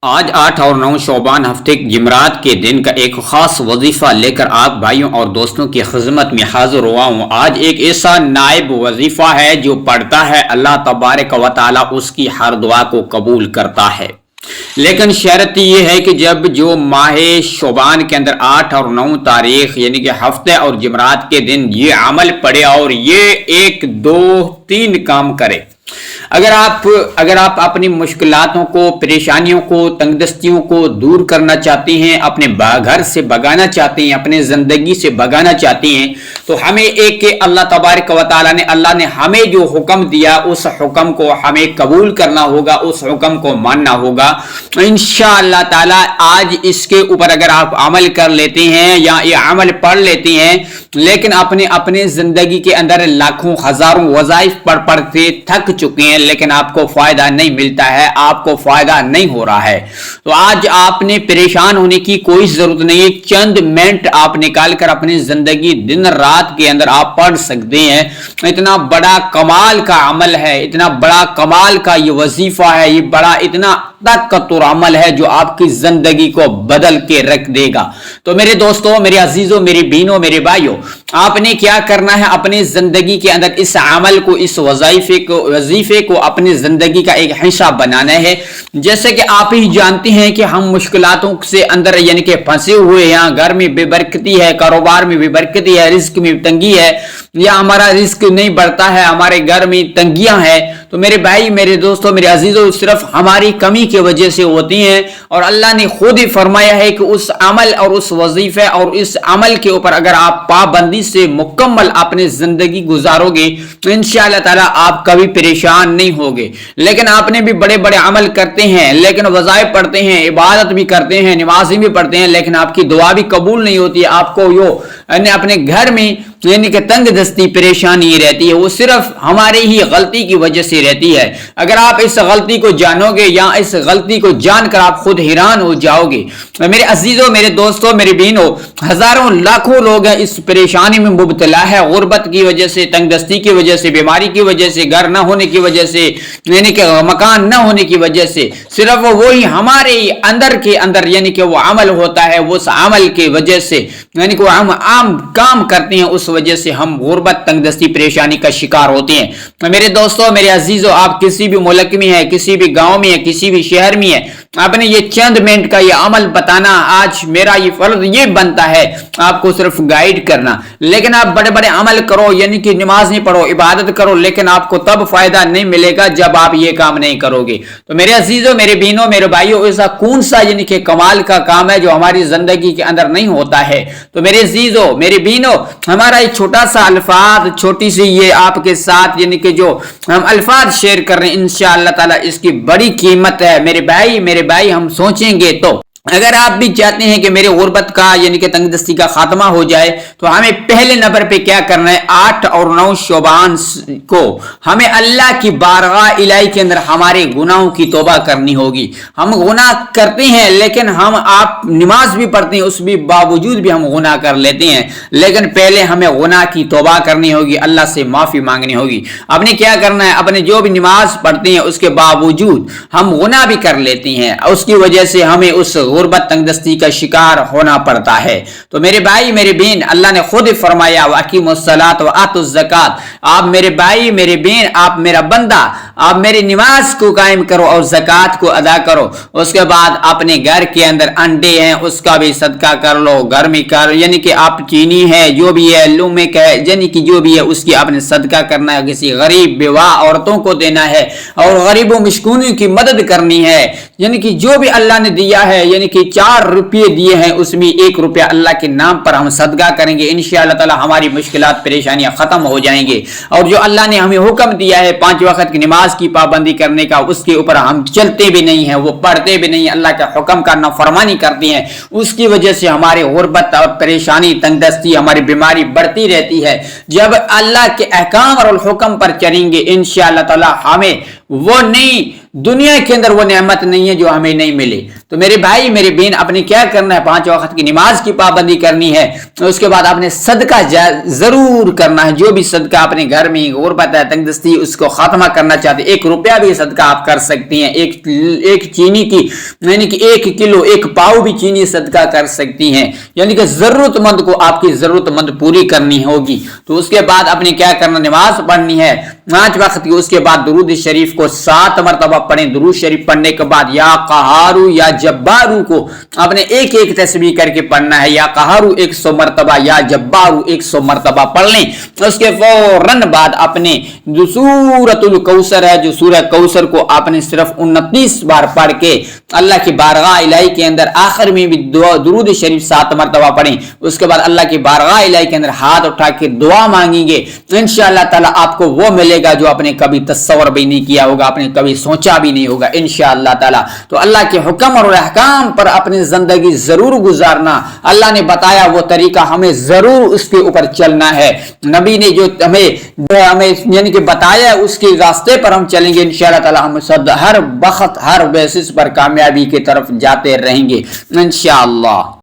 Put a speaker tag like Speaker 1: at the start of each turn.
Speaker 1: آج 8 اور 9 شعبان ہفتے جمعرات کے دن کا ایک خاص وظیفہ لے کر آپ بھائیوں اور دوستوں کی خدمت میں حاضر ہوا ہوں۔ آج ایک ایسا نائب وظیفہ ہے جو پڑھتا ہے، اللہ تبارک و تعالی اس کی ہر دعا کو قبول کرتا ہے، لیکن شرط یہ ہے کہ جب جو ماہ شعبان کے اندر 8 اور 9 تاریخ یعنی کہ ہفتے اور جمعرات کے دن یہ عمل پڑھے اور یہ 1 2 3 کام کرے۔ اگر آپ اپنی مشکلاتوں کو، پریشانیوں کو، تنگ دستیوں کو دور کرنا چاہتے ہیں، اپنے گھر سے بگانا چاہتے ہیں، اپنے زندگی سے بگانا چاہتے ہیں، تو ہمیں ایک کہ اللہ تبارک و تعالیٰ نے ہمیں جو حکم دیا اس حکم کو ہمیں قبول کرنا ہوگا، اس حکم کو ماننا ہوگا انشاءاللہ تعالیٰ۔ آج اس کے اوپر اگر آپ عمل کر لیتے ہیں یا یہ عمل پڑھ لیتے ہیں، لیکن اپنے زندگی کے اندر لاکھوں ہزاروں وظائف پڑھ کے تھک چکے ہیں، لیکن آپ کو فائدہ نہیں ملتا ہے، آپ کو فائدہ نہیں ہو رہا ہے، تو آج آپ نے پریشان ہونے کی کوئی ضرورت نہیں ہے۔ چند منٹ آپ نکال کر اپنی زندگی دن رات کے اندر آپ پڑھ سکتے ہیں۔ اتنا بڑا کمال کا عمل ہے، اتنا بڑا کمال کا یہ وظیفہ ہے، یہ اتنا طاقتور عمل ہے جو آپ کی زندگی کو بدل کے رکھ دے گا۔ تو میرے دوستوں، میرے عزیزوں، میری بہنوں، میرے بھائیوں، آپ نے کیا کرنا ہے؟ اپنی زندگی کے اندر اس عمل کو، اس وظیفے کو اپنی زندگی کا ایک حصہ بنانا ہے۔ جیسے کہ آپ ہی جانتے ہیں کہ ہم مشکلاتوں سے اندر یعنی کہ پھنسے ہوئے ہیں، گھر میں بے برکتی ہے، کاروبار میں بے برکتی ہے، رزق میں تنگی ہے، یا ہمارا رزق نہیں بڑھتا ہے، ہمارے گھر میں تنگیاں ہیں، تو میرے بھائی، میرے دوستوں، میرے عزیزوں، صرف ہماری کمی کی وجہ سے ہوتی ہیں، اور اللہ نے خود ہی فرمایا ہے کہ اس عمل اور اس وظیفے اور اس عمل کے اوپر اگر آپ پابندی سے مکمل اپنی زندگی گزارو گے تو انشاءاللہ تعالی آپ کبھی پریشان نہیں ہوگے۔ لیکن آپ نے بھی بڑے بڑے عمل کرتے ہیں، لیکن وظائف پڑھتے ہیں، عبادت بھی کرتے ہیں، نمازیں بھی پڑھتے ہیں، لیکن آپ کی دعا بھی قبول نہیں ہوتی ہے، آپ کو اپنے گھر میں یعنی کہ تنگ دستی پریشانی رہتی ہے، وہ صرف ہماری ہی غلطی کی وجہ سے رہتی ہے۔ اگر آپ اس غلطی کو جانو گے یا اس غلطی کو جان کر آپ خود حیران ہو جاؤ گے۔ میرے عزیزوں، میرے دوستوں، میری بہنوں، ہزاروں لاکھوں لوگ ہیں اس پریشانی میں مبتلا ہے، غربت کی وجہ سے، تنگ دستی کی وجہ سے، بیماری کی وجہ سے، گھر نہ ہونے کی وجہ سے، یعنی کہ مکان نہ ہونے کی وجہ سے، صرف وہی ہمارے اندر کے اندر یعنی کہ وہ عمل ہوتا ہے، وہ اس عمل کی وجہ سے یعنی کہ ہم عام کام کرتے ہیں، اس وجہ سے ہم غربت، تنگ دستی، پریشانی کا شکار ہوتے ہیں۔ میرے دوستوں، میرے عزیزوں، آپ کسی بھی ملک میں ہیں، کسی بھی گاؤں میں ہیں، کسی بھی شہر میں ہیں، آپ نے یہ چند منٹ کا یہ عمل بتانا، آج میرا یہ فرض یہ بنتا ہے آپ کو صرف گائیڈ کرنا۔ لیکن آپ بڑے بڑے عمل کرو، یعنی کہ نماز نہیں پڑھو، عبادت کرو، لیکن آپ کو تب فائدہ نہیں ملے گا جب آپ یہ کام نہیں کرو گے۔ تو میرے عزیزوں، میرے بہنوں، میرے بھائیوں، ایسا کون سا یعنی کہ کمال کا کام ہے جو ہماری زندگی کے اندر نہیں ہوتا ہے؟ تو میرے عزیزوں، میری بہنوں، ہمارا یہ چھوٹا سا الفاظ، چھوٹی سی یہ آپ کے ساتھ یعنی کہ جو ہم الفاظ شیئر کر رہے ہیں، انشاءاللہ تعالی اس کی بڑی قیمت ہے۔ میرے بھائی، ہم سوچیں گے تو اگر آپ بھی چاہتے ہیں کہ میرے غربت کا یعنی کہ تنگ دستی کا خاتمہ ہو جائے، تو ہمیں پہلے نمبر پہ کیا کرنا ہے؟ 8 اور 9 شعبان کو ہمیں اللہ کی بارگاہ الہی کے اندر ہمارے گناہوں کی توبہ کرنی ہوگی۔ ہم گناہ کرتے ہیں، لیکن آپ نماز بھی پڑھتے ہیں، اس بھی باوجود بھی ہم گناہ کر لیتے ہیں، لیکن پہلے ہمیں گناہ کی توبہ کرنی ہوگی، اللہ سے معافی مانگنی ہوگی۔ آپ نے کیا کرنا ہے؟ اپنے جو بھی نماز پڑھتے ہیں اس کے باوجود ہم گناہ بھی کر لیتے ہیں، اس کی وجہ سے ہمیں اس غربت، تنگ دستی کا شکار ہونا پڑتا ہے۔ تو میرے بھائی، میرے بہن، اللہ نے خود فرمایا وَأَقِیمُوا الصَّلَاةَ وَآتُوا الزَّکَاۃَ، آپ میرے بھائی، میرے بہن، آپ میرا بندہ، آپ میری نماز کو قائم کرو اور زکوٰۃ کو ادا کرو۔ اس کے بعد اپنے گھر کے اندر انڈے ہیں اس کا بھی صدقہ کر لو، گھر میں یعنی کہ آپ چینی ہے، جو بھی ہے، لومک ہے، یعنی کہ جو بھی ہے اس کی آپ نے صدقہ کرنا ہے، کسی غریب بیوہ عورتوں کو دینا ہے، اور غریبوں مسکینوں کی مدد کرنی ہے، یعنی کہ جو بھی اللہ نے دیا ہے، یعنی کہ 4 روپے دیے ہیں، اس میں 1 روپیہ اللہ کے نام پر ہم صدقہ کریں گے، انشاءاللہ تعالی ہماری مشکلات، پریشانیاں ختم ہو جائیں گے۔ اور جو اللہ نے ہمیں حکم دیا ہے 5 وقت کی نماز کی پابندی کرنے کا، اس کے اوپر ہم چلتے بھی نہیں ہیں، وہ پڑھتے بھی نہیں ہیں، اللہ کا حکم کا نافرمانی کرتے ہیں، اس کی وجہ سے ہماری غربت اور پریشانی، تنگ دستی، ہماری بیماری بڑھتی رہتی ہے۔ جب اللہ کے احکام اور الحکم پر چلیں گے، انشاءاللہ تعالی ہمیں وہ نہیں دنیا کے اندر وہ نعمت نہیں ہے جو ہمیں نہیں ملے. تو میرے بھائی میری بہن اپنے کیا کرنا ہے, 5 وقت کی نماز کی پابندی کرنی ہے. اس کے بعد آپ نے صدقہ ضرور کرنا ہے. جو بھی صدقہ اپنے گھر میں غربت ہے, تنگ دستی, اس کو خاتمہ کرنا چاہتے ہیں, 1 روپیہ بھی صدقہ آپ کر سکتی ہیں. ایک چینی کی یعنی کہ 1 کلو 1 پاؤ بھی چینی صدقہ کر سکتی ہیں. یعنی کہ ضرورت مند کو آپ کی ضرورت مند پوری کرنی ہوگی. تو اس کے بعد اپنے کیا کرنا, نماز پڑھنی ہے 5 وقت کی. اس کے بعد درود شریف کو 7 مرتبہ پڑھیں. درود شریف پڑھنے کے بعد یا قہارو یا جبارو کو اپنے ایک تسبیح کر کے پڑھنا ہے. یا قہارو 100 مرتبہ, یا جبارو 100 مرتبہ پڑھ لیں. اس کے فوراً بعد اپنے جو سورۃ الکوثر ہے, جو سورہ کوثر کو آپ نے صرف 29 بار پڑھ کے اللہ کی بارگاہ الہی کے اندر آخر میں بھی درود شریف 7 مرتبہ پڑھیں. اس کے بعد اللہ کی بارگاہ الہی کے اندر ہاتھ اٹھا کے دعا مانگیں گے. انشاءاللہ تعالی آپ کو وہ ملے گا جو آپ نے کبھی تصور بھی نہیں کیا ہوگا, آپ نے کبھی سوچا بھی نہیں ہوگا انشاءاللہ تعالی. تو اللہ کے حکم اور احکام پر اپنی زندگی ضرور گزارنا. اللہ نے بتایا وہ طریقہ, ہمیں ضرور اس کے اوپر چلنا ہے. نبی نے جو ہمیں یعنی کہ بتایا اس کے راستے پر ہم چلیں گے انشاءاللہ تعالی. ہم ہر وقت ہر بیسس پر کامیابی کی طرف جاتے رہیں گے انشاءاللہ.